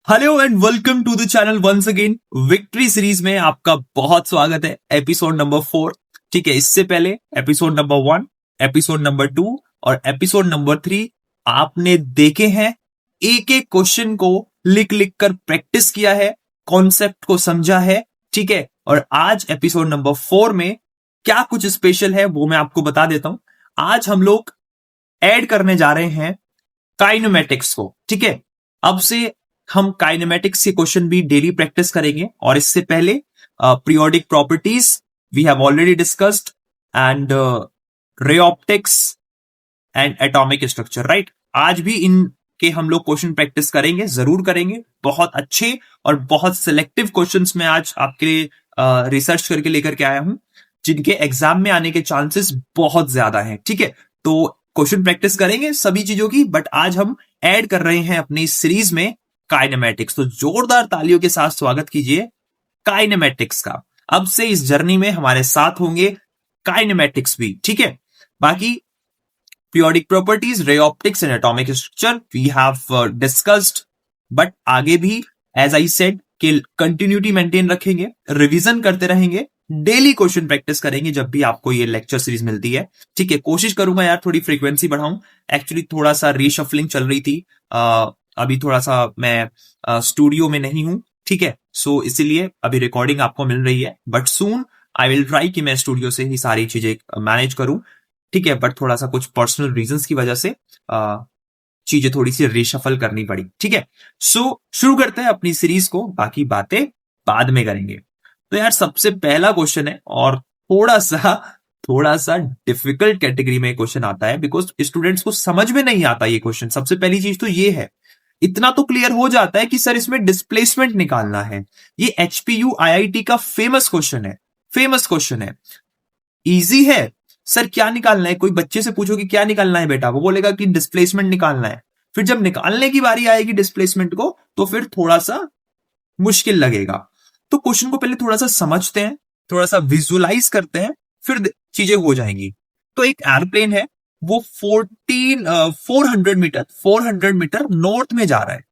Hello and welcome to the channel once again. Victory series में आपका बहुत स्वागत है। Episode number 4। ठीक है, इससे पहले एपिसोड नंबर 1, एपिसोड नंबर 2 और एपिसोड नंबर 3 आपने देखे हैं। एक एक क्वेश्चन को लिख लिख कर प्रैक्टिस किया है, कॉन्सेप्ट को समझा है। ठीक है, और आज एपिसोड नंबर 4 में क्या कुछ स्पेशल है वो मैं आपको बता देता हूं। आज हम लोग ऐड करने जा रहे हैं काइनेमेटिक्स को। ठीक है, अब से हम काइनेमेटिक्स के क्वेश्चन भी डेली प्रैक्टिस करेंगे। और इससे पहले periodic properties we have already discussed and ray optics and atomic structure, right. आज भी इनके हम लोग क्वेश्चन प्रैक्टिस करेंगे, जरूर करेंगे। बहुत अच्छे और बहुत सिलेक्टिव क्वेश्चंस मैं आज आपके लिए रिसर्च करके लेकर के आया हूं, जिनके एग्जाम में आने के चांसेस बहुत ज्यादा हैं। ठीक है, तो क्वेश्चन प्रैक्टिस करेंगे सभी चीजों की, बट आज हम ऐड कर रहे हैं अपनी सीरीज में काइनेमेटिक्स। तो जोरदार तालियों के साथ स्वागत कीजिए काइनेमेटिक्स का। अब से इस जर्नी में हमारे साथ होंगे काइनेमेटिक्स भी। ठीक है, बाकी periodic properties, ray optics and atomic structure we have discussed, but आगे भी एज आई सेड कि कंटिन्यूटी मेंटेन रखेंगे, रिवीजन करते रहेंगे, डेली क्वेश्चन प्रैक्टिस करेंगे जब भी आपको ये लेक्चर सीरीज मिलती है। ठीक है, कोशिश करूंगा यार थोड़ी फ्रीक्वेंसी बढ़ाऊं। एक्चुअली थोड़ा सा रीशफलिंग चल रही थी, अभी थोड़ा सा मैं स्टूडियो में नहीं हूं। ठीक है, सो इसीलिए अभी रिकॉर्डिंग आपको मिल रही है, but soon I will try कि मैं स्टूडियो से ही सारी चीजें मैनेज करूं। ठीक है, बट थोड़ा सा कुछ पर्सनल रीजंस की वजह से चीजें थोड़ी सी रिशफल करनी पड़ी। ठीक है, सो शुरू करते हैं अपनी सीरीज को, बाकी बातें बाद में करेंगे। तो यार सबसे पहला क्वेश्चन है और थोड़ा सा डिफिकल्ट कैटेगरी में क्वेश्चन आता है, बिकॉज स्टूडेंट्स को समझ में नहीं आता ये क्वेश्चन। सबसे पहली चीज तो ये है, इतना तो क्लियर हो जाता है कि सर इसमें डिस्प्लेसमेंट निकालना है। ये एचपीयू आईआईटी का फेमस क्वेश्चन है, फेमस क्वेश्चन है, इजी है। सर क्या निकालना है, कोई बच्चे से पूछो कि क्या निकालना है बेटा, वो बोलेगा कि डिस्प्लेसमेंट निकालना है। फिर जब निकालने की बारी आएगी डिस्प्लेसमेंट को, तो फिर थोड़ा सा मुश्किल लगेगा। तो क्वेश्चन को पहले थोड़ा सा समझते हैं, थोड़ा सा विजुअलाइज करते हैं, फिर चीजें हो जाएंगी। तो एक एयरप्लेन है, वो 400 मीटर नॉर्थ में जा रहा है।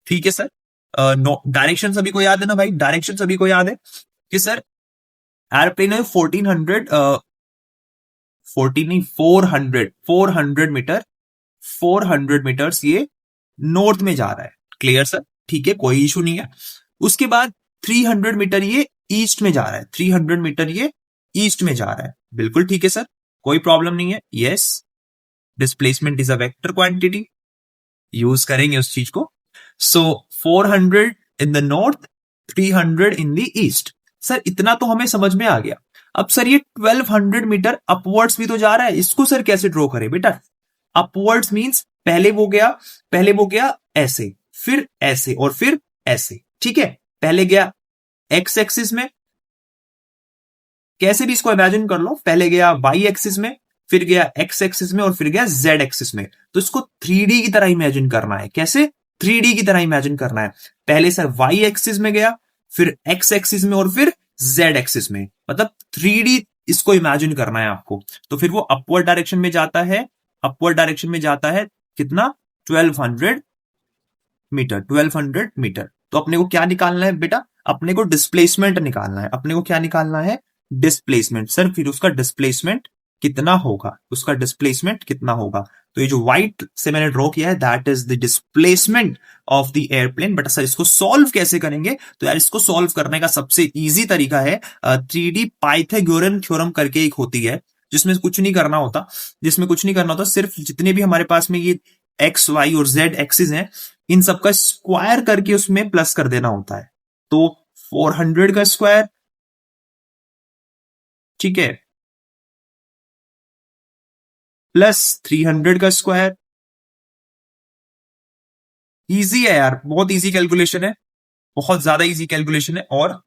ठीक है सर, डायरेक्शन सभी को याद है ना भाई, डायरेक्शन सभी को याद है कि सर एयरप्लेन है 400 मीटर, 400 मीटर्स ये नॉर्थ में जा रहा है। क्लियर सर, ठीक है, कोई इशू नहीं है। उसके बाद 300 मीटर ये ईस्ट में जा रहा है, 300 मीटर ये ईस्ट में जा रहा है। बिल्कुल ठीक है सर, कोई प्रॉब्लम नहीं है। Yes, displacement is a vector quantity, use करेंगे उस चीज को। सो 400 in the north, 300 in the east. Sir इतना तो हमें समझ में आ गया। अब सर ये 1200 मीटर अपवर्ड्स भी तो जा रहा है, इसको सर कैसे ड्रॉ करें बेटा। अपवर्ड्स मींस पहले वो गया ऐसे, फिर ऐसे और फिर ऐसे। ठीक है, पहले गया एक्स एक्सिस में, कैसे भी इसको इमेजिन कर लो, पहले गया वाई एक्सिस में, फिर गया एक्स एक्सिस में और फिर गया जेड एक्सिस में। तो इसको 3D की तरह इमेजिन करना है। कैसे 3D की तरह इमेजिन करना है, पहले सर वाई एक्सिस में गया, फिर एक्स एक्सिस में और फिर जेड एक्सिस में, मतलब 3D इसको इमेजिन करना है आपको। तो फिर वो अपवर्ड डायरेक्शन में जाता है, अपवर्ड डायरेक्शन में जाता है कितना, 1200 मीटर, 1200 मीटर। तो अपने को क्या निकालना है बेटा, अपने को डिस्प्लेसमेंट निकालना है। अपने को क्या निकालना है, डिस्प्लेसमेंट। सर फिर उसका डिस्प्लेसमेंट कितना होगा, उसका डिस्प्लेसमेंट कितना होगा। तो ये जो व्हाइट से मैंने ड्रॉ किया है, that is the displacement of the airplane. But sir इसको सॉल्व कैसे करेंगे, तो यार इसको सॉल्व करने का सबसे इजी तरीका है 3D पाइथागोरन थ्योरम करके एक होती है, जिसमें कुछ नहीं करना होता, सिर्फ जितने भी हमारे पास में ये एक्स वाई और जेड एक्सिस हैं, इन सबका स्क्वायर करके उसमें प्लस कर देना होता है। तो 400 का स्क्वायर, ठीक है, प्लस 300 का स्क्वायर। इजी है यार, बहुत इजी कैलकुलेशन है, बहुत ज्यादा इजी कैलकुलेशन है। और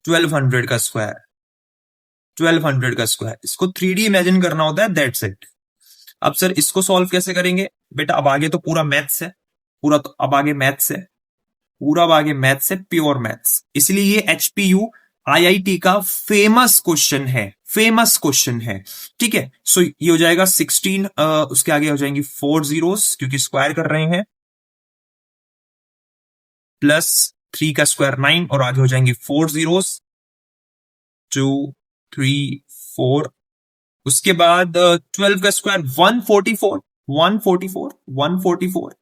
1200 का स्क्वायर, 1200 का स्क्वायर, इसको 3D इमेजिन करना होता है, दैट्स इट। अब सर इसको सॉल्व कैसे करेंगे बेटा, अब आगे तो पूरा मैथ्स है, पूरा तो अब आगे मैथ्स है, पूरा अब आगे मैथ्स है, प्योर मैथ्स। इसलिए ये एचपीयू आईआईटी का फेमस क्वेश्चन है, फेमस क्वेश्चन है। ठीक है, सो ये हो जाएगा 16, उसके आगे हो जाएंगी 4 जीरोस क्योंकि स्क्वायर कर रहे हैं। प्लस 3 का स्क्वायर 9 और आगे हो जाएंगे 4 जीरोस 2 3 4। उसके बाद 12 का स्क्वायर 144 144 144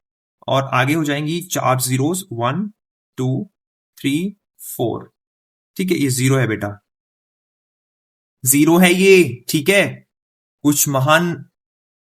और आगे हो जाएंगी 4 जीरोस 1 2 3 4। ठीक है, ये जीरो है बेटा, जीरो है ये। ठीक है, कुछ महान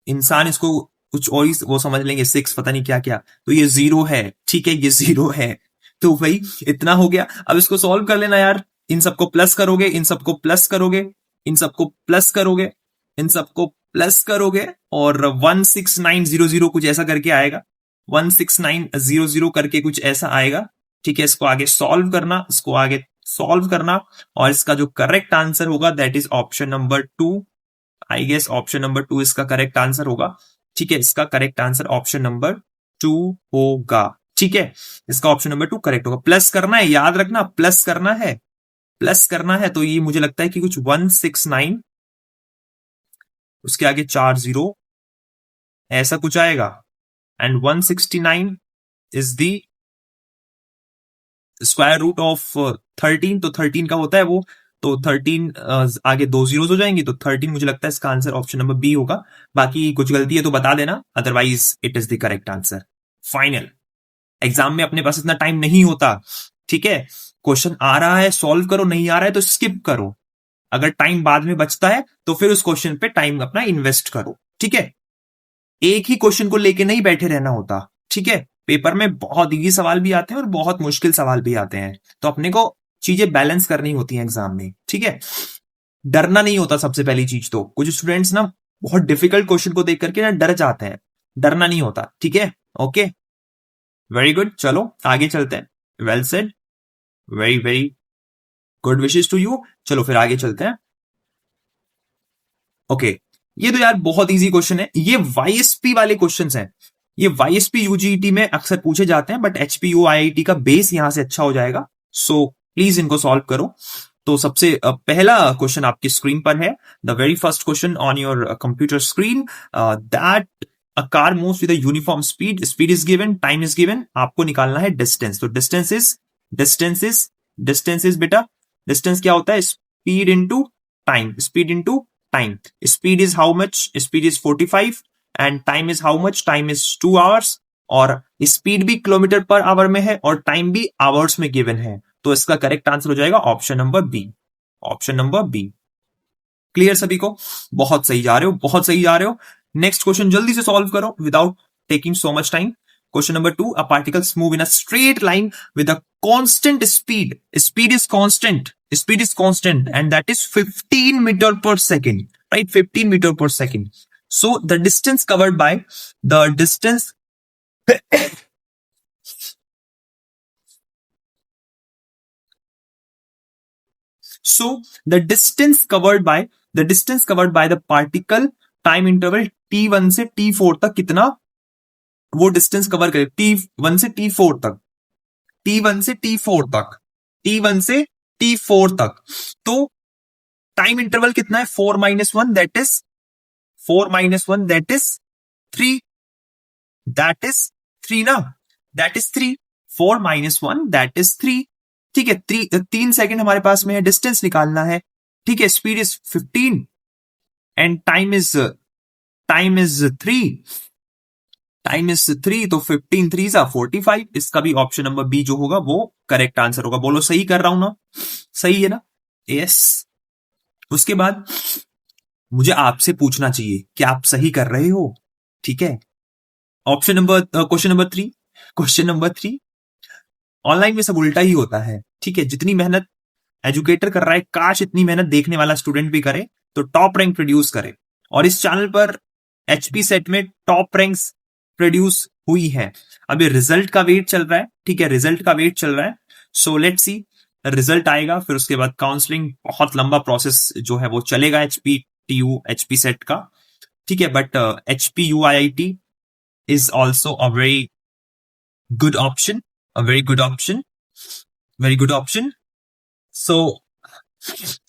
इंसान इसको कुछ और ही वो समझ लेंगे, 6 पता नहीं क्या क्या, तो ये जीरो है। ठीक है, ये जीरो है। तो भाई इतना हो गया। अब इसको सॉल्व कर लेना यार। इन सबको प्लस करोगे, इन सबको प्लस करोगे, इन सबको प्लस करोगे, इन सबको प्लस करोगे और 16900 कुछ ऐसा करके आएगा। 16900 करके कुछ ऐसा आएगा। ठीक है, इसको आगे सॉल्व करना, इसको आगे सॉल्व करना और इसका जो करेक्ट आंसर होगा that is option number 2। I guess option number 2 इसका करेक्ट आंसर होगा। ठीक है, इसका करेक्ट आंसर ऑप्शन नंबर 2 होगा। ठीक है, इसका ऑप्शन नंबर 2 करेक्ट होगा। प्लस करना है, याद रखना, प्लस करना है, प्लस करना है। तो ये मुझे लगता है कि कुछ 169 उसके आगे 4 जीरो ऐसा कुछ आएगा and 169 is the square root of 13। तो 13 का होता है वो, तो 13 आगे 2 जीरोस हो जाएंगी, तो 13 मुझे लगता है इसका आंसर ऑप्शन नंबर बी होगा। बाकी कुछ गलती है तो बता देना, otherwise it is the correct answer. Final exam में अपने पास इतना टाइम नहीं होता। ठीक है, क्वेश्चन आ रहा है सॉल्व करो, नहीं आ रहा है तो स्किप करो। अगर टाइम बाद में बचता है तो फिर उस क्वेश्चन पे टाइम अपना इन्वेस्ट करो। ठीक है, एक ही क्वेश्चन को लेके नहीं बैठे रहना होता। ठीक है, पेपर में बहुत इजी सवाल भी आते हैं और बहुत मुश्किल सवाल भी आते हैं, तो अपने को चीजें बैलेंस करनी होती हैं एग्जाम में। ठीक है, डरना नहीं होता सबसे पहली चीज। तो कुछ स्टूडेंट्स ना बहुत डिफिकल्ट क्वेश्चन को देख करके ना डर जाते हैं, डरना नहीं होता। ठीक है, ओके, वेरी गुड। चलो आगे चलते हैं। Well said, very very good wishes to you. चलो फिर आगे चलते हैं। ओके, ये तो यार बहुत इजी क्वेश्चन है। ये वाईएसपी वाले क्वेश्चंस हैं। ये वाईएसपी यूजीटी में अक्सर पूछे जाते हैं, बट एचपीयू आईआईटी का बेस यहां से अच्छा हो जाएगा। सो प्लीज इनको सॉल्व करो। तो सबसे पहला क्वेश्चन आपकी स्क्रीन पर है, the very first question on your computer screen, that a car moves with a uniform speed, speed is given, time is given, आपको निकालना है डिस्टेंस। तो डिस्टेंस इज बेटा, डिस्टेंस क्या होता है? Speed into time, speed into time. Speed is how much? Speed is 45 and time is how much? Time is 2 hours. और speed भी किलोमीटर पर आवर में है और टाइम भी आवर्स में गिवन है, तो इसका करेक्ट आंसर हो जाएगा option number B, option number B. Clear सभी को? बहुत सही जा रहे हो, बहुत सही जा रहे हो। नेक्स्ट क्वेश्चन जल्दी से सॉल्व करो without taking so much time. Question number 2, a particles move in a straight line with a constant speed, speed is constant, speed is constant and that is 15 metre per second, right? 15 metre per second. So the distance covered by the distance so the distance covered by the particle time interval t1 से t4 तक कितना वो distance cover करे? t1 से t4 तक, t1 से t4 तक, t1 से t4 तक। तो टाइम इंटरवल कितना है? 4 - 1 that is 4 - 1 that is 3, that is 3 ना, दैट इज 3। 4 - 1 that is 3। ठीक है, 3 सेकेंड हमारे पास में है, डिस्टेंस निकालना है। ठीक है, speed is 15 and time is 3, time is 3, तो 15 3 सा 45। इसका भी ऑप्शन नंबर बी जो होगा वो करेक्ट आंसर होगा। बोलो सही कर रहा हूं ना? सही है ना? यस। उसके बाद मुझे आपसे पूछना चाहिए कि आप सही कर रहे हो। ठीक है, option number question number 3, question number 3, online में सब उल्टा ही होता है। ठीक है, जितनी मेहनत एजुकेटर कर रहा है, काश इतनी मेहनत देखने वाला स्टूडेंट भी करे तो टॉप रैंक प्रोड्यूस करे। और इस चैनल पर एचपी सेट में टॉप रैंक्स प्रोड्यूस हुई है। अभी रिजल्ट का वेट चल रहा है। ठीक है, रिजल्ट का वेट चल रहा है। सो लेट्स सी, रिजल्ट आएगा, फिर उसके बाद काउंसलिंग, बहुत लंबा प्रोसेस जो है वो चलेगा एचपीटीयू एचपी सेट का। ठीक है, but एचपीयूआईआईटी is also a very good option, a very good option, very good option. So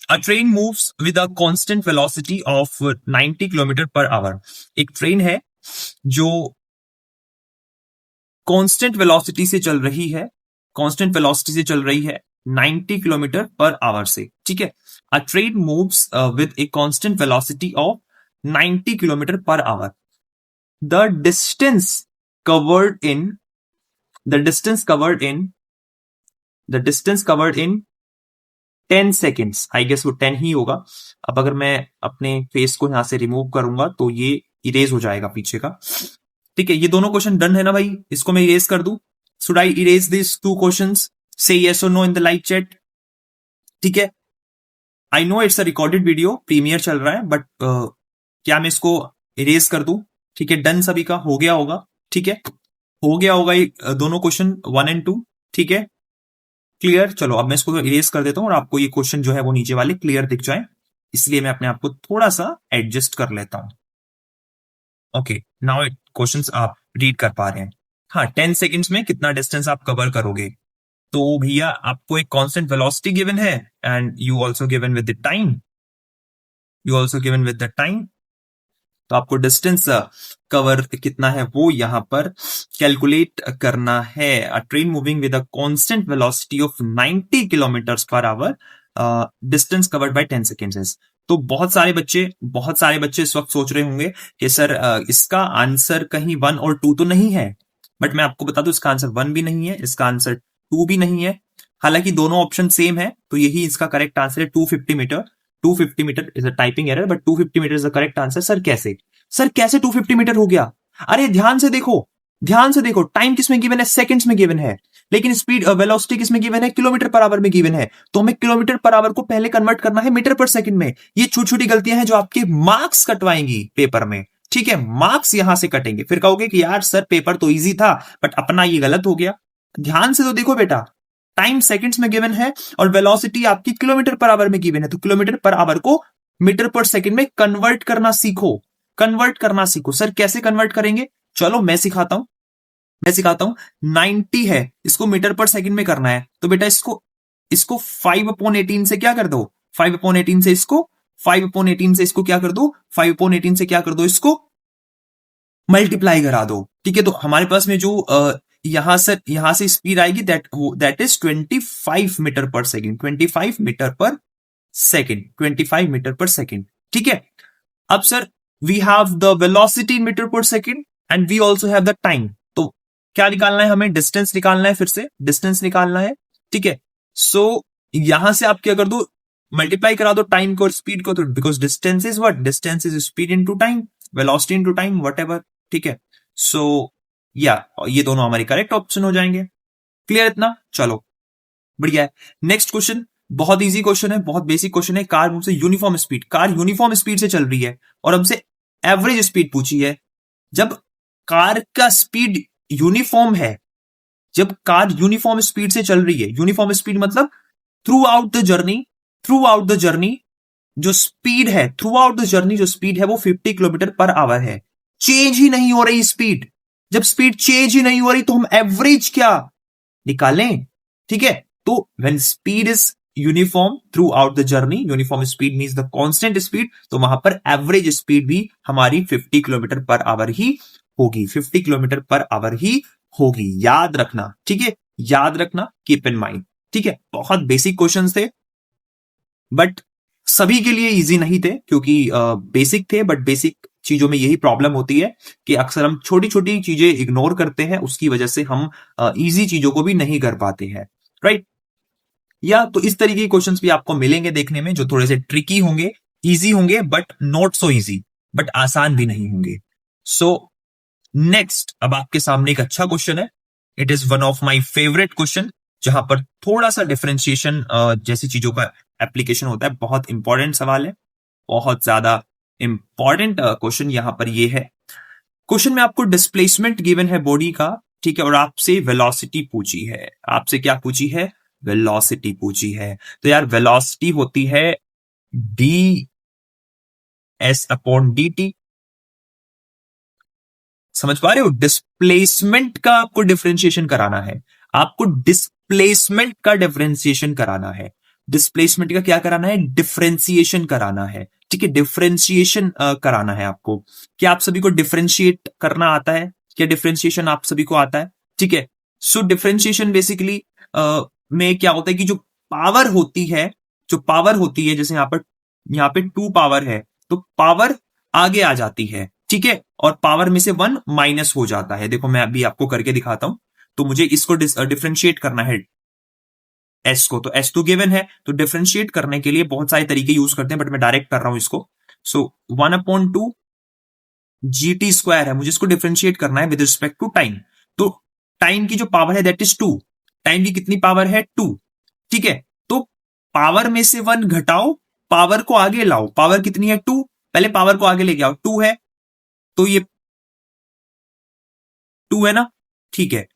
a train moves with a constant velocity of 90 kilometre per our. एक ट्रेन है जो कांस्टेंट वेलोसिटी से चल रही है कांस्टेंट वेलोसिटी से चल रही है 90 किलोमीटर पर आवर से, ठीक है। A train moves with a constant velocity of 90 kilometre per hour. The distance covered in the distance covered in 10 seconds, I guess वो 10 ही होगा। अब अगर मैं अपने फेस को यहां से रिमूव करूंगा तो ये इरेज हो जाएगा पीछे का, ठीक है। ये दोनों क्वेश्चन डन है ना भाई, इसको मैं इरेज कर दूं। Should I erase this 2 questions? Say yes और no in the live chat, ठीक है। I know it's a recorded video, premiere चल रहा है, बट क्या मैं इसको इरेज कर दूं? ठीक है, डन सभी का हो गया होगा, ठीक है, हो गया होगा ये दोनों क्वेश्चन 1 और 2, ठीक है, क्लियर। चलो अब मैं इसको इरेज कर देता हूं और आपको ये क्वेश्चन जो है वो नीचे वाले क्लियर दिख जाए, इसलिए मैं अपने आप को थोड़ा सा एडजस्ट कर लेता हूं। ओके, नाउ क्वेश्चंस आप रीड कर पा रहे हैं। हाँ, 10 सेकेंड्स में कितना डिस्टेंस आप कवर करोगे? तो भैया आपको एक कांस्टेंट वेलोसिटी गिवन है and you also given with the time, तो आपको डिस्टेंस कवर कितना है वो यहां पर कैलकुलेट करना है। A train moving with a constant velocity of 90 kilometre per our, distance covered bye 10 seconds. तो बहुत सारे बच्चे इस वक्त सोच रहे होंगे कि सर इसका आंसर कहीं 1 और 2 तो नहीं है, बट मैं आपको बता दूं इसका आंसर 1 भी नहीं है, इसका आंसर 2 भी नहीं है। हालांकि दोनों ऑप्शन सेम है, तो यही इसका करेक्ट आंसर है 250 metre. 250 metre is a typing error, but 250 metre is the correct answer. Sir कैसे 250 मीटर हो गया? अरे ध्यान से देखो, टाइम किसमें गिवन है? सेकंड्स में गिवन है, लेकिन स्पीड वेलोसिटी किसमें गिवन है? किलोमीटर पर आवर में गिवन है। तो हमें किलोमीटर पर आवर को पहले कन्वर्ट करना है मीटर पर सेकंड में। ये छोटी छोटी गलतियां हैं जो आपके मार्क्स कटवाएंगी पेपर में, ठीक है, मार्क्स यहां से कटेंगे। फिर कहोगे कि यार सर पेपर तो इजी था, बट अपना ये गलत हो गया। ध्यान से तो देखो बेटा, टाइम सेकंड्स में गिवन है और वेलोसिटी आपकी किलोमीटर पर आवर में गिवन है, तो किलोमीटर पर आवर को मीटर पर सेकंड में कन्वर्ट करना सीखो। सर कैसे कन्वर्ट करेंगे? चलो मैं सिखाता हूं। 90 है, इसको मीटर पर सेकंड में करना है, तो बेटा इसको 5/18 से क्या कर दो? 5/18 से इसको क्या कर दो? 5/18 से क्या कर दो? इसको मल्टीप्लाई करा दो, ठीक है। तो हमारे पास में जो यहां से स्पीड आएगी that is 25 metre per second, 25 metre per second, ठीक है। अब sir we have the velocity in metre per second and we also have the time. तो क्या निकालना है हमें? डिस्टेंस निकालना है, फिर से डिस्टेंस निकालना है, ठीक है। सो यहां से आप क्या कर दो? मल्टीप्लाई करा दो टाइम को और स्पीड को, तो because distance is what? Distance is speed into time, velocity into time, whatever, ठीक है। सो ये दोनों हमारे करेक्ट ऑप्शन हो जाएंगे। क्लियर इतना? चलो बढ़िया है। नेक्स्ट क्वेश्चन बहुत इजी क्वेश्चन है, बहुत बेसिक क्वेश्चन है। कार मुझसे यूनिफॉर्म स्पीड से चल रही है और हमसे एवरेज स्पीड पूछी है। जब कार का स्पीड यूनिफॉर्म है, जब कार यूनिफॉर्म स्पीड से चल रही है, यूनिफॉर्म स्पीड मतलब थ्रू आउट द जर्नी जो स्पीड है, जो स्पीड है वो 50 किलोमीटर पर आवर है। चेंज ही नहीं हो रही स्पीड। जब स्पीड चेंज ही नहीं हो रही तो हम एवरेज क्या निकालें? ठीक है, तो when speed is uniform through out the journey, uniform speed means the constant speed, तो वहां पर एवरेज स्पीड भी हमारी 50 किलोमीटर पर आवर ही होगी, 50 किलोमीटर पर आवर ही होगी। याद रखना, ठीक है, याद रखना, कीप इन माइंड, ठीक है। बहुत बेसिक क्वेश्चंस थे, बट सभी के लिए इजी नहीं थे, क्योंकि बेसिक थे, बट बेसिक चीजों में यही प्रॉब्लम होती है कि अक्सर हम छोटी छोटी चीजें इग्नोर करते हैं, उसकी वजह से हम इजी चीजों को भी नहीं कर पाते हैं, राइट। या तो इस तरीके के क्वेश्चंस भी आपको मिलेंगे देखने में, जो थोड़े से ट्रिकी होंगे, इजी होंगे but not so easy, but आसान भी नहीं होंगे। सो नेक्स्ट, अब आपके सामने एक अच्छा क्वेश्चन है। It is one of my favourite question, जहां पर थोड़ा सा डिफरेंशिएशन जैसी चीजों का एप्लीकेशन होता है। बहुत इंपॉर्टेंट सवाल है, बहुत ज्यादा इंपॉर्टेंट क्वेश्चन यहां पर ये है। क्वेश्चन में आपको डिस्प्लेसमेंट गिवन है बॉडी का, ठीक है, और आपसे वेलोसिटी पूछी है। आपसे क्या पूछी है? वेलोसिटी पूछी है। तो यार वेलोसिटी होती है ds/dt, समझ पा रहे हो? डिस्प्लेसमेंट का आपको डिफरेंशिएशन कराना है, आपको डिस्प्लेसमेंट का डिफरेंशिएशन कराना है। डिस्प्लेसमेंट का क्या कराना है? डिफरेंशिएशन कराना है, ठीक है, डिफरेंशिएशन कराना है आपको। क्या आप सभी को डिफरेंशिएट करना आता है? क्या डिफरेंशिएशन आप सभी को आता है? ठीक है, सो डिफरेंशिएशन बेसिकली में क्या होता है कि जो पावर होती है, जैसे यहाँ पे 2 पावर है, तो पावर आगे आ जाती है, ठीक है, और पावर में से 1 माइनस हो जाता है। देखो मैं अभी आपको करके दिखाता हूं। तो मुझे इसको डिफरेंशिएट करना है, एस को, तो एस तो गिवन है, तो डिफरेंशिएट करने के लिए बहुत सारे तरीके यूज करते हैं, बट मैं डायरेक्ट कर रहा हूं इसको। सो 1/2 GT स्क्वायर है, मुझे इसको डिफरेंशिएट करना है विद रिस्पेक्ट टू टाइम। तो टाइम की जो पावर है दैट इज 2, टाइम की कितनी पावर है 2, ठीक है। तो पावर में से 1 घटाओ, पावर को आगे लाओ, पावर कितनी है 2, पहले पावर को आगे लेके आओ, 2 है, तो ये 2 है ना, ठीक है,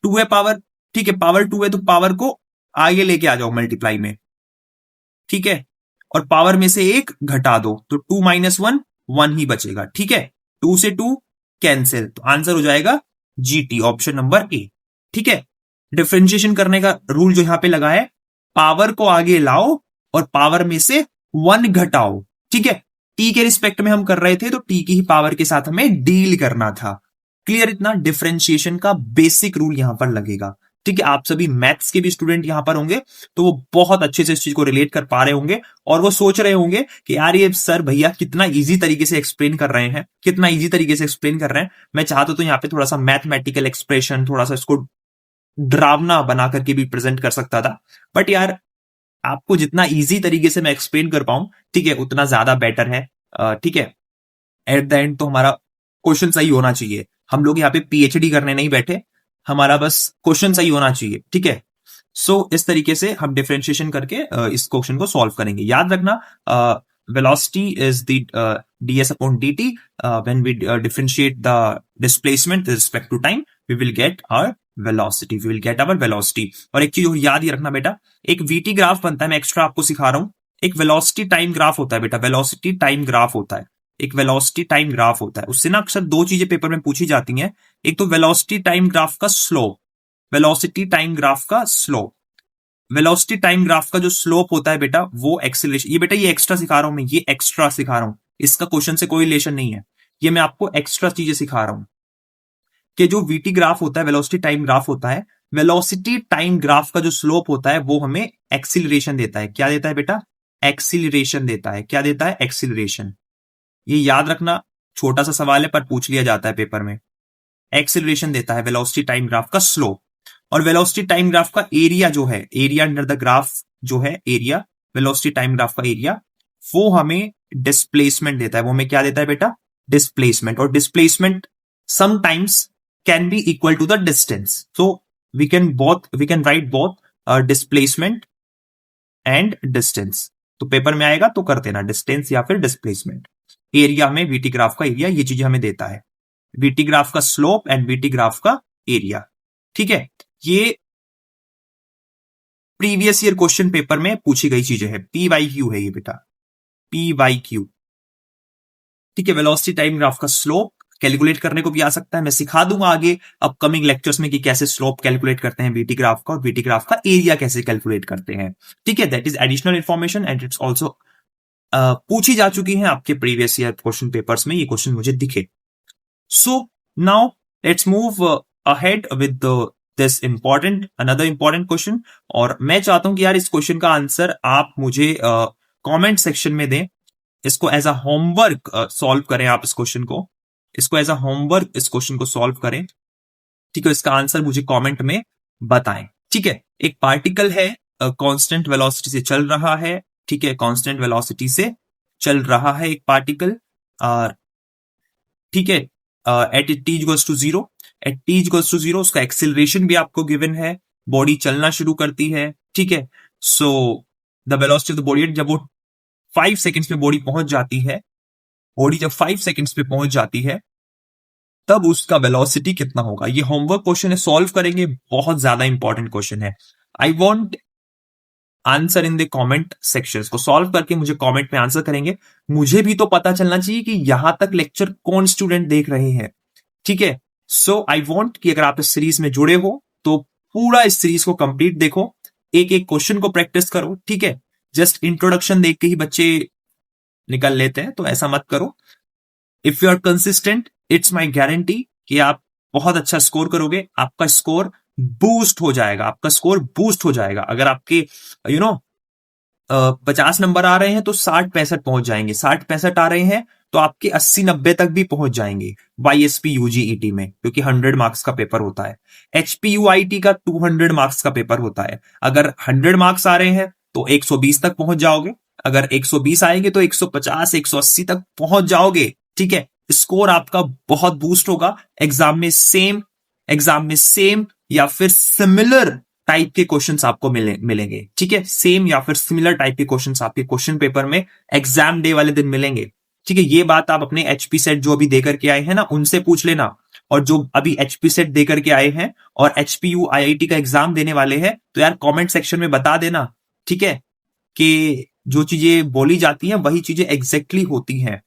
2 है पावर, ठीक है, पावर 2 है, तो पावर को आगे लेके आ जाओ मल्टीप्लाई में, ठीक है, और पावर में से 1 घटा दो, तो 2 - 1 1 ही बचेगा, ठीक है, 2 से 2 कैंसिल, तो आंसर हो जाएगा GT, ऑप्शन नंबर ए, ठीक है। डिफरेंशिएशन करने का रूल जो यहां पे लगा है, पावर को आगे लाओ और पावर में से 1 घटाओ, ठीक है। टी के रिस्पेक्ट में हम कर रहे थे, तो टी की ही पावर के साथ हमें डील करना था। क्लियर, इतना डिफरेंशिएशन का बेसिक रूल यहां पर लगेगा, ठीक है। आप सभी मैथ्स के भी स्टूडेंट यहां पर होंगे, तो वो बहुत अच्छे से इस चीज को रिलेट कर पा रहे होंगे, और वो सोच रहे होंगे कि यार ये सर भैया कितना इजी तरीके से एक्सप्लेन कर रहे हैं, कितना इजी तरीके से एक्सप्लेन कर रहे हैं। मैं चाहता तो यहाँ पे थोड़ा सा मैथमेटिकल एक्सप्रेशन, थोड़ा सा इसको ड्रावना बना करके भी प्रेजेंट कर सकता था, बट यार आपको जितना इजी तरीके से मैं एक्सप्लेन कर पाऊं, ठीक है, उतना ज्यादा बेटर है, ठीक है। एट द एंड तो हमारा क्वेश्चन सही होना चाहिए, हम लोग यहाँ पे PhD करने नहीं बैठे, हमारा बस क्वेश्चन सही होना चाहिए, ठीक है। सो इस तरीके से हम डिफरेंशिएशन करके इस क्वेश्चन को सॉल्व करेंगे। याद रखना, velocity is the ds/dt, when we differentiate the displacement with respect to time, we will get our velocity. और एक चीज और याद ही रखना बेटा, एक VT ग्राफ बनता है, मैं एक्स्ट्रा आपको सिखा रहा हूं, एक वेलोसिटी टाइम ग्राफ होता है बेटा, वेलोसिटी टाइम ग्राफ होता है, एक वेलोसिटी टाइम ग्राफ होता है। उससे ना अक्सर 2 चीजें पेपर में पूछी जाती हैं, एक तो वेलोसिटी टाइम ग्राफ का स्लोप, वेलोसिटी टाइम ग्राफ का स्लोप, वेलोसिटी टाइम ग्राफ का जो स्लोप होता है बेटा वो एक्सीलरेशन, ये बेटा ये एक्स्ट्रा सिखा रहा हूं मैं, ये एक्स्ट्रा सिखा रहा हूं, इसका क्वेश्चन से कोई रिलेशन नहीं है, ये मैं आपको एक्स्ट्रा चीजें सिखा रहा हूं कि जो VT ग्राफ होता है, वेलोसिटी टाइम ग्राफ होता है, वेलोसिटी टाइम ग्राफ का जो स्लोप होता है वो हमें एक्सीलरेशन देता है। क्या देता है बेटा? एक्सीलरेशन देता है। क्या देता है? एक्सीलरेशन। ये याद रखना, छोटा सा सवाल है पर पूछ लिया जाता है पेपर में। एक्सीलरेशन देता है वेलोसिटी टाइम ग्राफ का स्लोप, और वेलोसिटी टाइम ग्राफ का एरिया जो है, एरिया अंडर द ग्राफ जो है, एरिया, वेलोसिटी टाइम ग्राफ का एरिया, वो हमें डिस्प्लेसमेंट देता है। वो हमें क्या देता है बेटा? डिस्प्लेसमेंट। और displacement sometimes can be equal to the distance, so we can write both displacement and distance. तो पेपर में आएगा तो कर देना, डिस्टेंस या फिर डिस्प्लेसमेंट। एरिया में VT ग्राफ का एरिया, ये चीज हमें देता है, VT ग्राफ का स्लोप एंड VT ग्राफ का एरिया, ठीक है। ये प्रीवियस ईयर क्वेश्चन पेपर में पूछी गई चीजें है, PYQ है ये बेटा, PYQ, ठीक है। वेलोसिटी टाइम ग्राफ का स्लोप कैलकुलेट करने को भी आ सकता है, मैं सिखा दूंगा आगे अपकमिंग लेक्चर्स में कि कैसे स्लोप कैलकुलेट करते हैं VT ग्राफ का, और VT ग्राफ का एरिया कैसे कैलकुलेट करते हैं, ठीक है। That is additional information and it's also पूछी जा चुकी है आपके प्रीवियस ईयर क्वेश्चन पेपर्स में, ये क्वेश्चन मुझे दिखे। So now let's move ahead with this another important question, और मैं चाहता हूं कि यार इस क्वेश्चन का आंसर आप मुझे कमेंट सेक्शन में दें, इसको एज अ होमवर्क सॉल्व करें, आप इस क्वेश्चन को, इसको एज अ होमवर्क इस क्वेश्चन को सॉल्व करें, ठीक है। इसका आंसर मुझे कमेंट में बताएं, ठीक है। एक पार्टिकल है, कांस्टेंट वेलोसिटी से चल रहा है, ठीक है, कांस्टेंट वेलोसिटी से चल रहा है एक पार्टिकल, ठीक है, at T equals to zero, at T equals to zero उसका एक्सेलरेशन भी आपको गिवन है, बॉडी चलना शुरू करती है, ठीक है। So the velocity of the body, जब वो 5 सेकेंड्स में बॉडी पहुंच जाती है, बॉडी जब 5 सेकेंड्स पे पहुंच जाती है तब उसका वेलोसिटी कितना होगा। ये होमवर्क क्वेश्चन है, सॉल्व करेंगे, बहुत ज्यादा इंपॉर्टेंट क्वेश्चन है। I want answer in the comment sections, को सॉल्व करके मुझे कमेंट में आंसर करेंगे, मुझे भी तो पता चलना चाहिए कि यहां तक लेक्चर कौन स्टूडेंट देख रहे हैं, ठीक है। सो आई वॉन्ट कि अगर आप इस सीरीज में जुड़े हो तो पूरा इस सीरीज को कंप्लीट देखो, एक एक क्वेश्चन को प्रैक्टिस करो, ठीक है। जस्ट इंट्रोडक्शन देख के ही बच्चे निकल लेते हैं, तो ऐसा मत करो। If you are consistent, it's my guarantee कि आप बहुत अच्छा स्कोर करोगे। आपका स्कोर बूस्ट हो जाएगा, आपका स्कोर बूस्ट हो जाएगा। अगर आपके यू नो 50 नंबर आ रहे हैं तो 60-65 पहुंच जाएंगे, 60-65 आ रहे हैं तो आपके 80-90 तक भी पहुंच जाएंगे YSP UGET में, क्योंकि 100 मार्क्स का पेपर होता है। HPUIT का 200 मार्क्स का पेपर होता है। अगर 100 मार्क्स आ रहे हैं तो 120 तक पहुंच जाओगे, अगर 120 आएंगे तो 150 180 तक पहुंच जाओगे। ठीक है, स्कोर आपका बहुत बूस्ट होगा। एग्जाम में सेम या फिर सिमिलर टाइप के क्वेश्चंस आपको मिलेंगे। ठीक है, सेम या फिर सिमिलर टाइप के क्वेश्चंस आपके क्वेश्चन पेपर में एग्जाम डे वाले दिन मिलेंगे। ठीक है, ये बात आप अपने एचपी सेट जो अभी देकर के आए हैं ना उनसे पूछ लेना, और जो अभी एचपी सेट देकर के आए हैं और एचपीयू आईआईटी का एग्जाम देने वाले हैं तो यार कमेंट सेक्शन में बता देना। ठीक है, कि जो चीजें बोली जाती हैं वही चीजें एग्जैक्टली होती हैं।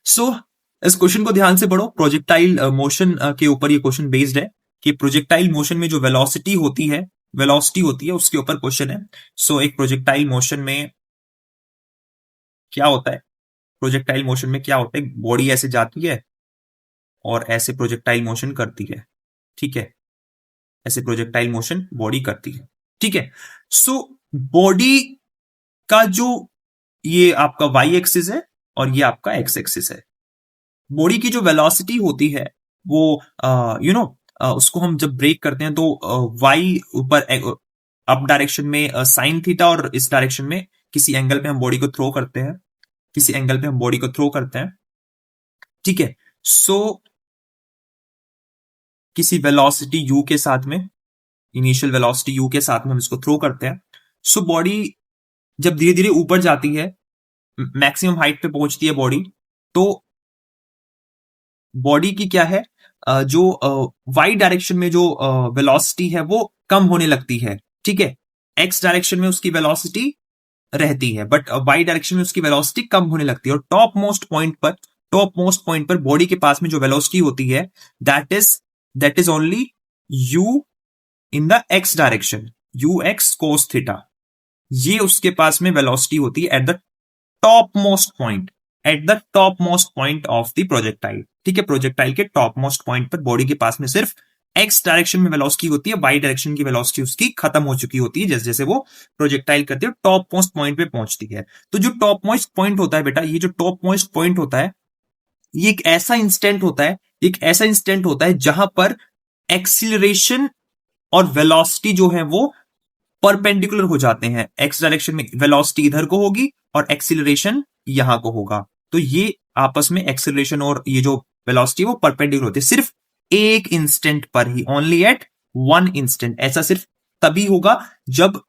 सो इस क्वेश्चन को ध्यान से पढ़ो। प्रोजेक्टाइल मोशन के ऊपर ये क्वेश्चन बेस्ड है कि प्रोजेक्टाइल मोशन में जो वेलोसिटी होती है उसके ऊपर क्वेश्चन है। सो एक प्रोजेक्टाइल मोशन में क्या होता है, प्रोजेक्टाइल मोशन में क्या होता है, बॉडी ऐसे जाती है और ऐसे प्रोजेक्टाइल मोशन करती है। ठीक है, ऐसे प्रोजेक्टाइल मोशन बॉडी करती है। ठीक है, सो बॉडी का जो ये आपका वाई एक्सिस है और ये आपका एक्स एक्सिस है। बॉडी की जो वेलोसिटी होती है वो उसको हम जब ब्रेक करते हैं तो वाई ऊपर अप डायरेक्शन में साइन थीटा और इस डायरेक्शन में किसी एंगल पे हम बॉडी को थ्रो करते हैं, किसी एंगल पे हम बॉडी को थ्रो करते हैं। ठीक है, सो किसी वेलोसिटी u के साथ में, इनिशियल वेलोसिटी u के साथ में हम इसको थ्रो करते हैं। सो बॉडी जब धीरे धीरे ऊपर जाती है, मैक्सिमम हाइट पे पहुंचती है बॉडी, तो बॉडी की क्या है, जो वाई डायरेक्शन में जो वेलोसिटी है वो कम होने लगती है। ठीक है, एक्स डायरेक्शन में उसकी वेलोसिटी रहती है बट वाई डायरेक्शन में उसकी वेलोसिटी कम होने लगती है। और टॉप मोस्ट पॉइंट पर बॉडी के पास में जो वेलोसिटी होती है that is only you in the x direction, you x cos theta. ये उसके पास में वेलोसिटी होती है at the top most point of the projectile. ठीक है, प्रोजेक्टाइल के टॉप मोस्ट पॉइंट पर बॉडी के पास में सिर्फ एक्स डायरेक्शन में वेलोसिटी होती है, वाई डायरेक्शन की वेलोसिटी उसकी खत्म हो चुकी होती है जैसे जैसे वो प्रोजेक्टाइल करती है टॉप मोस्ट पॉइंट पे पहुंचती है। तो जो टॉप मोस्ट पॉइंट होता है बेटा, ये जो टॉप मोस्ट पॉइंट होता है ये एक ऐसा इंस्टेंट होता है जहां पर एक्सीलरेशन और वेलोसिटी जो है वो परपेंडिकुलर हो जाते हैं। एक्स डायरेक्शन में वेलोसिटी इधर को होगी और एक्सीलरेशन यहां को होगा, तो ये आपस में एक्सीलरेशन और ये जो वेलोसिटी वो परपेंडिकुलर होती है सिर्फ एक इंस्टेंट पर ही, ओनली एट वन इंस्टेंट। ऐसा सिर्फ तभी होगा जब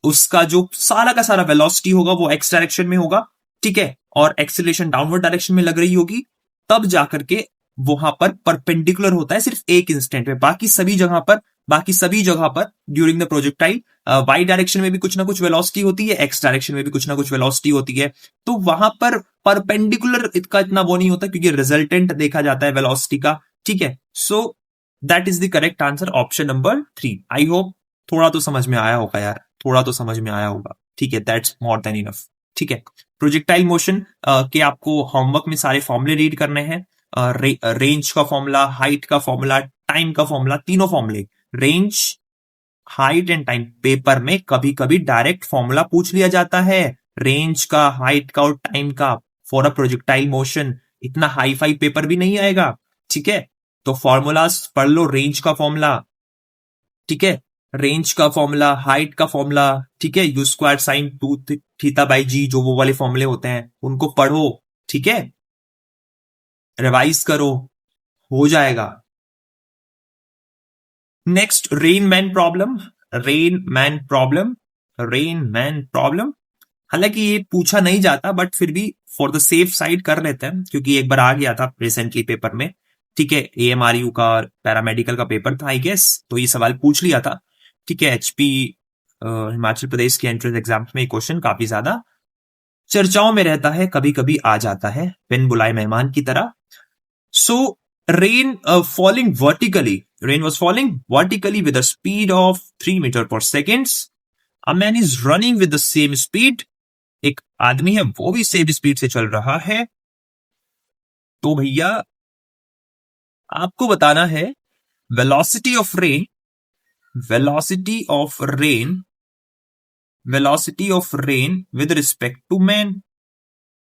उसका जो सारा का सारा वेलोसिटी होगा वो एक्स डायरेक्शन में होगा। ठीक है, और एक्सीलरेशन डाउनवर्ड डायरेक्शन में लग रही होगी, तब जाकर के वहां पर परपेंडिकुलर होता है सिर्फ एक इंस्टेंट में। बाकी सभी जगह पर during the projectile Y direction में भी कुछ ना कुछ वेलोसिटी होती है, एक्स डायरेक्शन में भी कुछ ना कुछ वेलोसिटी होती है। तो वहां पर परपेंडिकुलर इसका इतना वो नहीं होता क्योंकि रिजल्टेंट देखा जाता है वेलोसिटी का। ठीक है, so that is the correct answer, option number 3। I hope थोड़ा तो समझ में आया होगा यार, थोड़ा तो समझ में आया होगा। ठीक है, दैट्स मोर देन इनफ। ठीक है, प्रोजेक्टाइल मोशन के आपको होमवर्क में सारे फॉर्मूले रीड करने हैं। रेंज का फॉर्मूला, हाइट का फॉर्मूला, टाइम का फॉर्मूला, तीनों फॉर्मूले, range, height and time. Paper में कभी कभी डायरेक्ट फॉर्मूला पूछ लिया जाता है रेंज का, हाइट का और टाइम का फॉर अ प्रोजेक्टाइल मोशन। इतना हाई फाई पेपर भी नहीं आएगा। ठीक है, तो फॉर्मूलाज पढ़ लो। रेंज का फॉर्मूला, ठीक है, रेंज का फॉर्मूला, हाइट का फॉर्मूला, ठीक है, u square sine 2 theta by g, जो वो वाले फॉर्मूले होते हैं उनको पढ़ो। ठीक है, रिवाइज करो, हो जाएगा। Next, rain man problem. हालांकि ये पूछा नहीं जाता बट फिर भी फॉर द सेफ साइड कर लेते हैं क्योंकि एक बार आ गया था रिसेंटली पेपर में। ठीक है, AMRU का पैरामेडिकल का पेपर था आई गेस, तो ये सवाल पूछ लिया था। ठीक है, HP हिमाचल प्रदेश के एंट्रेंस एग्जाम्स में क्वेश्चन काफी ज्यादा चर्चाओं में रहता है, कभी कभी आ जाता है बिन बुलाए मेहमान की तरह। सो rain was falling vertically with a speed of 3 meter per second. A man is running with the same speed. एक आदमी है वो भी सेम स्पीड से चल रहा है। तो भैया आपको बताना है velocity of rain velocity of rain with respect to man.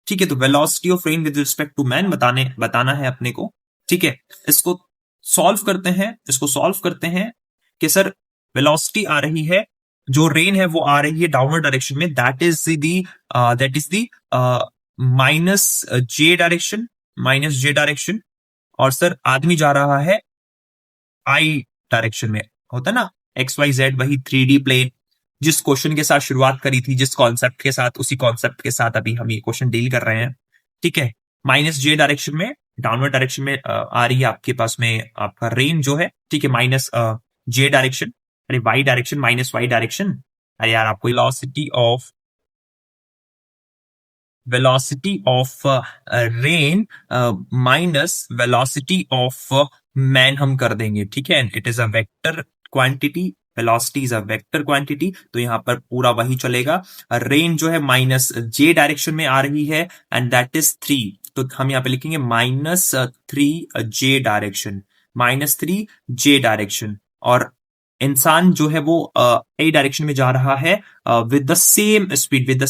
ठीक है, तो velocity of rain with respect to man बताना है अपने को। ठीक है, इसको सॉल्व करते हैं कि सर वेलोसिटी आ रही है, जो रेन है वो आ रही है डाउनवर्ड डायरेक्शन में, that is the minus J direction. और सर आदमी जा रहा है आई डायरेक्शन में, होता ना एक्स वाई जेड, वही 3D प्लेन जिस क्वेश्चन के साथ शुरुआत करी थी, जिस कॉन्सेप्ट के साथ, उसी कॉन्सेप्ट के साथ अभी हम ये क्वेश्चन डील कर रहे हैं। ठीक है, माइनस जे डायरेक्शन में, डाउनवर्ड डायरेक्शन में आ रही है आपके पास में आपका रेन जो है। ठीक है, माइनस जे डायरेक्शन, अरे Y direction minus Y direction, अरे यार आपको velocity of rain minus velocity of man हम कर देंगे। ठीक है, it is a vector quantity, velocity is a vector quantity, तो यहां पर पूरा वही चलेगा। रेन जो है माइनस जे डायरेक्शन में आ रही है एंड दैट इज 3, तो हम यहां पे लिखेंगे -3 जे डायरेक्शन। और इंसान जो है वो ए डायरेक्शन में जा रहा है with the same speed,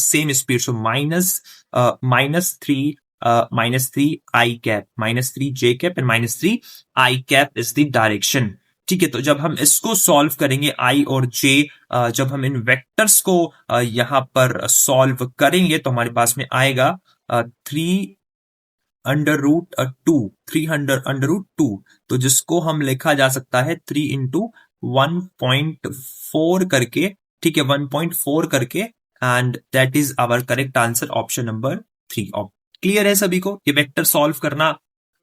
so -3 I cap, -3 J cap and -3 I cap is the direction. ठीक है, तो जब हम इसको सॉल्व करेंगे आई और जे, जब हम इन वेक्टर्स को यहां पर सॉल्व करेंगे तो हमारे पास में आएगा 3√2, तो जिसको हम लिखा जा सकता है 3 इंटू 1.4 करके। ठीक है, 1.4 करके, and that is our correct answer, option number 3। Clear है सभी को? ये वेक्टर सॉल्व करना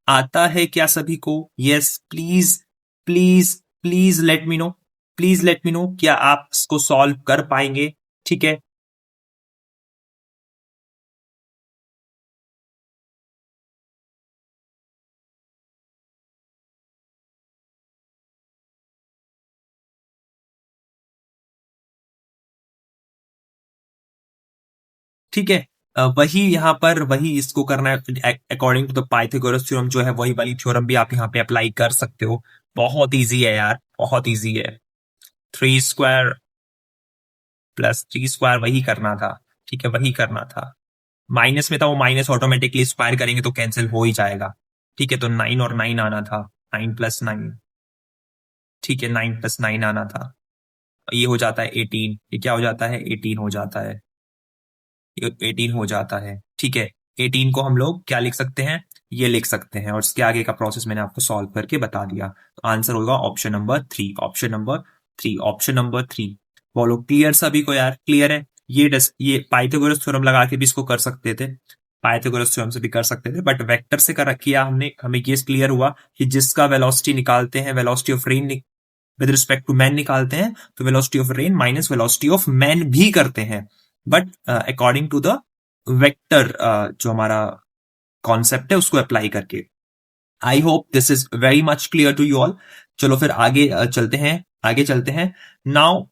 आता है क्या सभी को? Yes, please please please let me know, क्या आप इसको सॉल्व कर पाएंगे? ठीक है, ठीक है, वही यहाँ पर वही इसको करना है according to the Pythagoras theorem, जो है वही वाली थ्योरम भी आप यहाँ पे अप्लाई कर सकते हो। बहुत इजी है यार, बहुत इजी है। 3² प्लस 3² वही करना था। ठीक है, वही करना था। माइनस में था, वो माइनस ऑटोमेटिकली स्क्वायर करेंगे तो कैंसिल हो ही जाएगा। ठीक है, तो 9 और 9 आना था, 9+9। ठीक है, 9+9 आना था, ये हो जाता है 18। ये क्या हो जाता है? 18 हो जाता है, 18 हो जाता है। ठीक है, 18 को हम लोग क्या लिख सकते हैं? ये लिख सकते हैं, और इसके आगे का प्रोसेस मैंने आपको सॉल्व करके बता दिया। तो आंसर होगा ऑप्शन नंबर 3, ऑप्शन नंबर 3। बोलो क्लियर सभी को यार? क्लियर है? ये पाइथागोरस थ्योरम लगा के भी इसको कर सकते थे, पाइथागोरस थ्योरम से भी कर सकते थे, बट वेक्टर से कर किया हमने, हमें ये क्लियर हुआ कि जिसका वेलोसिटी निकालते हैं, velocity of rain with respect to man निकालते हैं, तो velocity of rain minus velocity of man भी करते हैं, but according to the vector जो हमारा कॉन्सेप्ट है उसको अप्लाई करके। I hope this is very much clear to you all. चलो फिर आगे चलते हैं। नाउ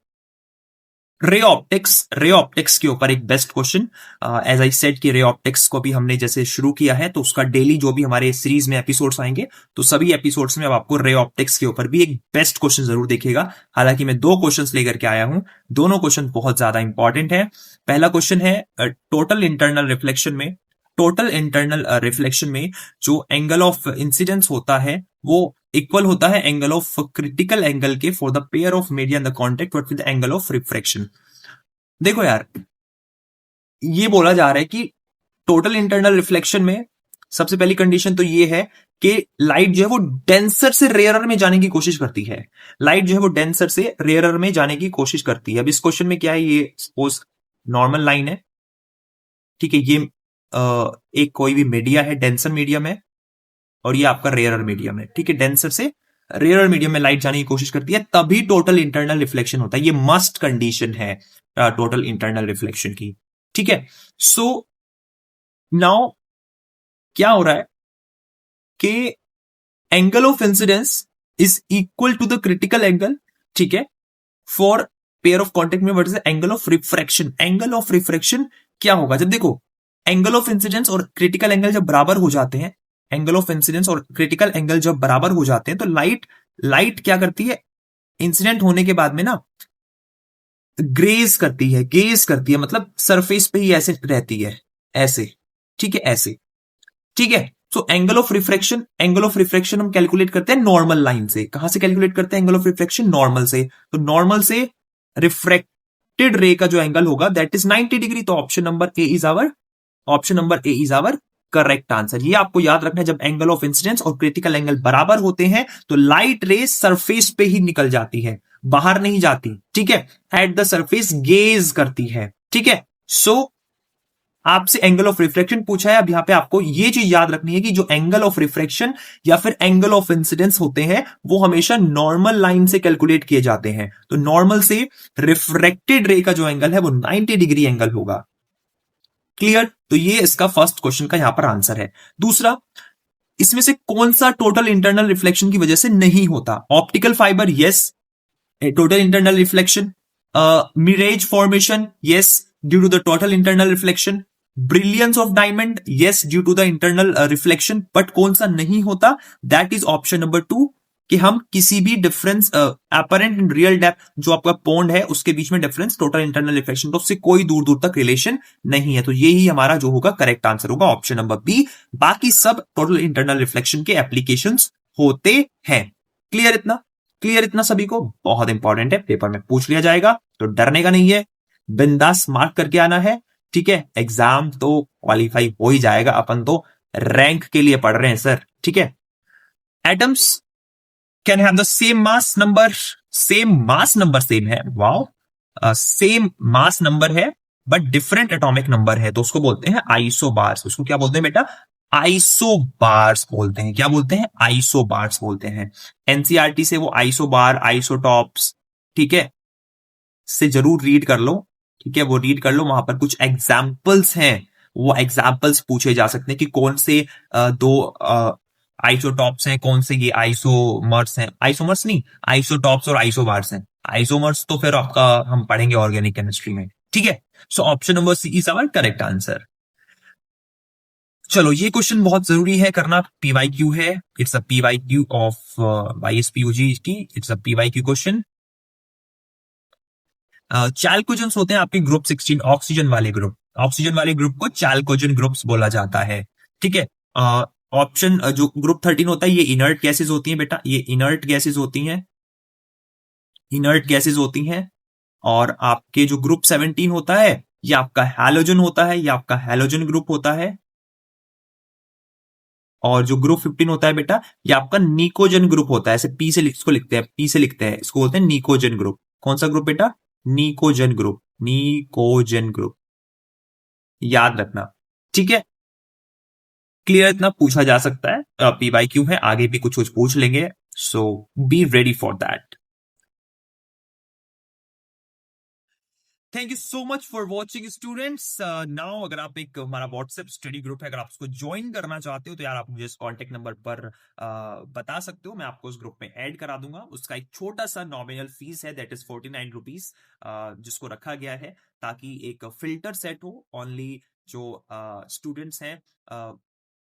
रे ऑप्टिक्स के ऊपर एक best question. As I said कि रे ऑप्टिक्स को भी हमने जैसे शुरू किया है, तो उसका डेली जो भी हमारे सीरीज में एपिसोड्स आएंगे, तो सभी एपिसोड्स में अब आपको रे ऑप्टिक्स के ऊपर भी एक बेस्ट क्वेश्चन जरूर देखेगा। हालांकि मैं 2 क्वेश्चंस लेकर के आया हूं, दोनों क्वेश्चन बहुत ज्यादा इंपॉर्टेंट है। पहला क्वेश्चन है टोटल इंटरनल रिफ्लेक्शन में जो एंगल ऑफ इंसिडेंस होता है वो इक्वल होता है एंगल ऑफ क्रिटिकल एंगल के for the pair of media in the contact with the angle of refraction. देखो यार, ये बोला जा रहा है कि टोटल इंटरनल रिफ्लेक्शन में सबसे पहली कंडीशन तो ये है कि लाइट जो है वो डेंसर से रेयरर में जाने की कोशिश करती है। लाइट जो है वो डेंसर से रेयरर में जाने की कोशिश करती है। अब इस क्वेश्चन में क्या है, ये सपोज नॉर्मल लाइन है। ठीक है, ये एक कोई भी मीडिया है, डेंसर मीडियम है, और ये आपका रेयरर मीडियम है। ठीक है, डेंसर से रेयरर मीडियम में लाइट जाने की कोशिश करती है, तभी टोटल इंटरनल रिफ्लेक्शन होता है। ये मस्ट कंडीशन है टोटल इंटरनल रिफ्लेक्शन की। ठीक है, सो नाउ क्या हो रहा है कि angle of incidence is equal to the critical angle. ठीक है, फॉर पेयर ऑफ कॉन्टेक्ट में versus angle of refraction. Angle of refraction क्या होगा? जब देखो एंगल ऑफ इंसिडेंस और क्रिटिकल एंगल जब बराबर हो जाते हैं, एंगल ऑफ इंसिडेंस और क्रिटिकल एंगल जब बराबर हो जाते हैं, तो लाइट क्या करती है? इंसिडेंट होने के बाद में ना गेज करती है, मतलब सरफेस पे ही ऐसे रहती है, ऐसे, ठीक है, ऐसे, ठीक है। सो एंगल ऑफ रिफ्रैक्शन हम कैलकुलेट करते हैं नॉर्मल लाइन से। कहां से कैलकुलेट करते हैं एंगल ऑफ रिफ्रैक्शन? नॉर्मल से। तो नॉर्मल से रिफ्रैक्टेड रे का जो एंगल होगा दैट इज 90 डिग्री। तो option number A is our correct answer. ये आपको याद रखना है, जब एंगल ऑफ इंसिडेंस और क्रिटिकल एंगल बराबर होते हैं तो लाइट रे सरफेस पे ही निकल जाती है, बाहर नहीं जाती, ठीक है, एट द सरफेस गेज करती है, ठीक है। सो आपसे एंगल ऑफ रिफ्रैक्शन पूछा है, अब यहां पे आपको ये चीज याद रखनी है कि जो एंगल ऑफ रिफ्रैक्शन या फिर एंगल ऑफ इंसिडेंस होते हैं वो हमेशा नॉर्मल लाइन से कैलकुलेट किए जाते हैं। तो नॉर्मल से रिफ्रैक्टेड रे का जो एंगल है वो 90 डिग्री एंगल होगा। क्लियर? तो ये इसका फर्स्ट क्वेश्चन का यहां पर आंसर है। दूसरा, इसमें से कौन सा टोटल इंटरनल रिफ्लेक्शन की वजह से नहीं होता? Optical fibre, yes, total internal reflection. Mirage formation, yes, due to the total internal reflection. Brilliance of diamond, yes, due to the internal reflection. But कौन सा नहीं होता? दैट इज ऑप्शन नंबर 2, कि हम किसी भी difference apparent in real depth, जो आपका पॉन्ड है उसके बीच में डिफरेंस टोटल इंटरनल रिफ्लेक्शन, तो उससे कोई दूर दूर तक रिलेशन नहीं है। तो यही हमारा जो होगा करेक्ट आंसर होगा, ऑप्शन नंबर बी। बाकी सब टोटल इंटरनल रिफ्लेक्शन के एप्लीकेशंस होते हैं। क्लियर इतना? क्लियर इतना सभी को? बहुत इंपॉर्टेंट है, पेपर में पूछ लिया जाएगा, तो डरने का नहीं है, बिंदास मार्क करके आना है, ठीक है। एग्जाम तो क्वालिफाई हो ही जाएगा, अपन तो रैंक के लिए पढ़ रहे हैं सर, ठीक है। Atoms can have the same mass number, same है, वाओ, सेम मास नंबर है बट डिफरेंट एटॉमिक नंबर है, तो उसको बोलते हैं आइसोबार्स। उसको क्या बोलते हैं बेटा? आइसोबार्स बोलते हैं। क्या बोलते हैं? आइसोबार्स बोलते हैं। एनसीईआरटी से वो आइसोबार, आइसोटॉप्स, ठीक है, से जरूर रीड कर लो, ठीक है, वो रीड कर लो, वहां पर कुछ एग्जाम्पल्स हैं, वो एग्जाम्पल्स पूछे जा सकते हैं कि कौन से दो आइसोटॉप्स हैं, कौन से ये आइसोमर्स हैं, आइसोमर्स नहीं, आइसोटॉप्स और आइसोबार्स हैं। आइसोमर्स तो फिर आपका हम पढ़ेंगे ऑर्गेनिक केमिस्ट्री में, ठीक है। So option number C is our correct answer. चलो, ये क्वेश्चन बहुत जरूरी है करना, पीवाईक्यू है, it's a PYQ of YSPUG, it's a PYQ question. Chalcogens होते हैं आपके ग्रुप 16, ऑक्सीजन वाले ग्रुप को चैल्कोजेन ग्रुप्स बोला जाता है, ठीक है। ऑप्शन जो ग्रुप 13 होता है, ये इनर्ट गैसेस होती हैं बेटा, ये इनर्ट गैसेस होती हैं, इनर्ट गैसेस होती हैं। और आपके जो ग्रुप 17 होता है ये आपका हैलोजन होता है, ये आपका हैलोजन ग्रुप होता है। और जो ग्रुप 15 होता है बेटा ये आपका निकोजन ग्रुप होता है, ऐसे पी से इसको लिखते हैं, पी से लिखते हैं, इसको बोलते हैं निकोजन ग्रुप। कौन सा ग्रुप बेटा? निकोजन ग्रुप, निकोजन ग्रुप, याद रखना, ठीक है। क्लियर? इतना पूछा जा सकता है, पीवाईक्यू है, आगे भी कुछ कुछ पूछ लेंगे, so be ready for that. Thank you so much for watching students. Now अगर आप एक हमारा व्हाट्सएप स्टडी ग्रुप है, अगर आप उसको ज्वाइन करना चाहते हो तो यार आप मुझे इस कॉन्टेक्ट नंबर पर बता सकते हो, मैं आपको उस ग्रुप में ऐड करा दूंगा। उसका एक छोटा सा नॉमिनल फीस है, दैट इज 49 रुपीज, जिसको रखा गया है ताकि एक फिल्टर सेट हो, ओनली जो स्टूडेंट्स हैं,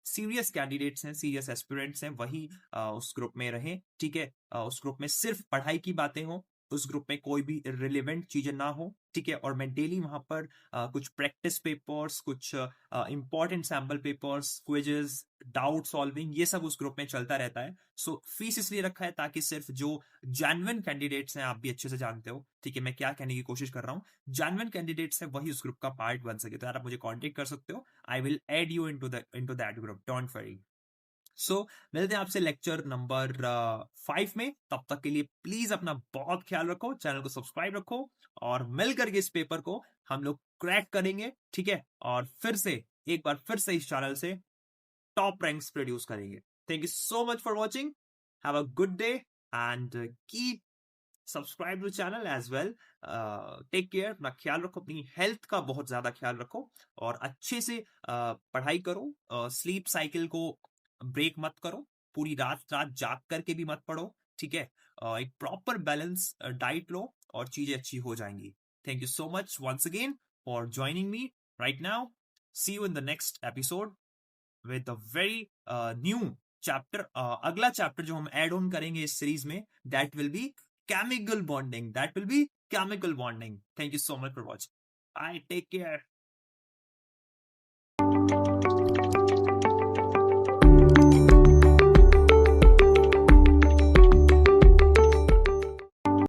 सीरियस कैंडिडेट्स हैं, सीरियस एस्पिरेंट्स हैं, वही उस ग्रुप में रहें, ठीक है। उस ग्रुप में सिर्फ पढ़ाई की बातें हो, उस ग्रुप में कोई भी रिलेवेंट चीजें ना हो, ठीक है। और मैं डेली वहां पर कुछ प्रैक्टिस पेपर्स, कुछ important sample papers, quizzes, doubt solving, ये सब उस ग्रुप में चलता रहता है। सो फीस इसलिए रखा है ताकि सिर्फ जो जेन्युइन कैंडिडेट्स हैं, आप भी अच्छे से जानते हो, ठीक है, मैं क्या कहने की कोशिश कर रहा हूँ, जेन्युइन कैंडिडेट्स हैं वही उस ग्रुप का पार्ट बन सके। तो यार आप मुझे कॉन्टेक्ट कर सकते हो, I will add you into that group, don't worry. So मिलते हैं आपसे लेक्चर नंबर 5 में, तब तक के लिए प्लीज अपना बहुत ख्याल रखो, चैनल को सब्सक्राइब रखो, और मिल करके इस पेपर को हम लोग क्रैक करेंगे, ठीक है। और फिर से एक बार फिर से इस चैनल से टॉप रैंक्स प्रोड्यूस करेंगे। Thank you so much for watching, have a good day and keep subscribe to channel as well. Take care, अपना ख्याल रखो, अपनी हेल्थ का बहुत ज्यादा ख्याल रखो, और अच्छे से पढ़ाई करो, स्लीप साइकिल को ब्रेक मत करो, पूरी रात रात जाग करके भी मत पढ़ो, ठीक है। एक प्रॉपर बैलेंस डाइट लो और चीजें अच्छी हो जाएंगी। Thank you so much once again for joining me right now. See you in the next episode with a very new chapter. अगला चैप्टर जो हम एड ऑन करेंगे इस सीरीज में, that will be chemical bonding. That will be chemical bonding. Thank you so much for watching. Bye. Take care.